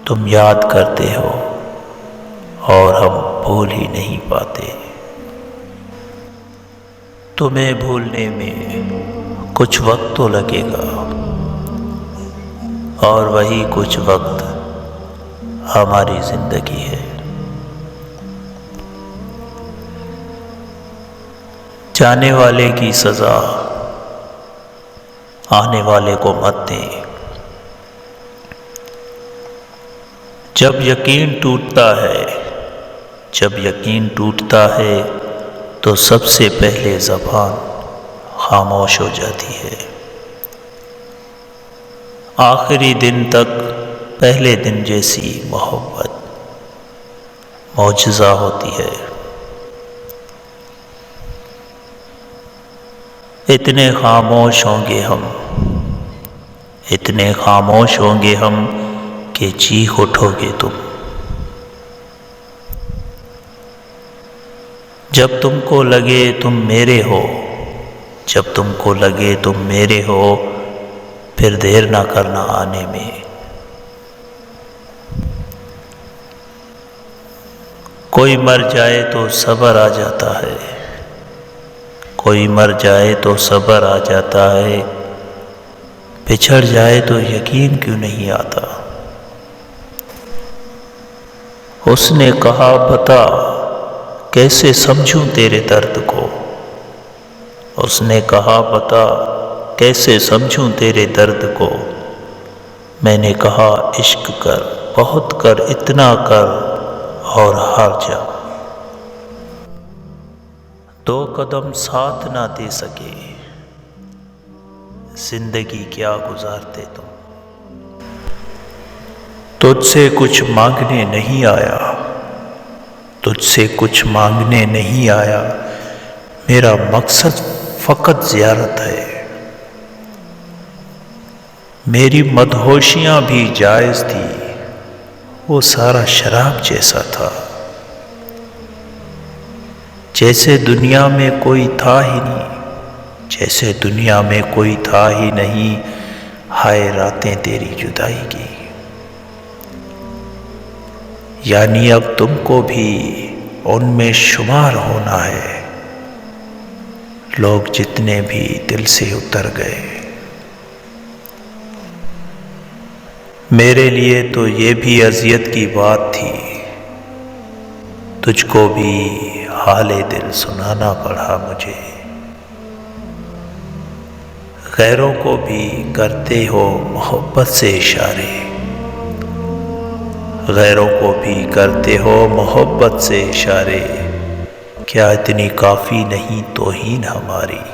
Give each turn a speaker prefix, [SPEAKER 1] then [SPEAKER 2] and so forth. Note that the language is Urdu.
[SPEAKER 1] تم یاد کرتے ہو اور ہم بھول ہی نہیں پاتے۔ تمہیں بھولنے میں کچھ وقت تو لگے گا، اور وہی کچھ وقت ہماری زندگی ہے۔ جانے والے کی سزا آنے والے کو مت دیں۔ جب یقین ٹوٹتا ہے تو سب سے پہلے زبان خاموش ہو جاتی ہے۔ آخری دن تک پہلے دن جیسی محبت معجزہ ہوتی ہے۔ اتنے خاموش ہوں گے ہم کہ چیخ اٹھو گے تم۔ جب تم کو لگے تم میرے ہو، پھر دیر نہ کرنا آنے میں۔ کوئی مر جائے تو صبر آ جاتا ہے، بچھڑ جائے تو یقین کیوں نہیں آتا۔ اس نے کہا بتا کیسے سمجھوں تیرے درد کو، میں نے کہا عشق کر، بہت کر، اتنا کر اور ہار جا۔ 2 قدم ساتھ نہ دے سکے، زندگی کیا گزارتے تم۔ تجھ سے کچھ مانگنے نہیں آیا، میرا مقصد فقط زیارت ہے۔ میری مدہوشیاں بھی جائز تھی، وہ سارا شراب جیسا تھا، جیسے دنیا میں کوئی تھا ہی نہیں۔ ہائے راتیں تیری جدائی کی، یعنی اب تم کو بھی ان میں شمار ہونا ہے۔ لوگ جتنے بھی دل سے اتر گئے، میرے لیے تو یہ بھی اذیت کی بات تھی، تجھ کو بھی حال دل سنانا پڑا مجھے۔ غیروں کو بھی کرتے ہو محبت سے اشارے، کیا اتنی کافی نہیں توہین ہماری؟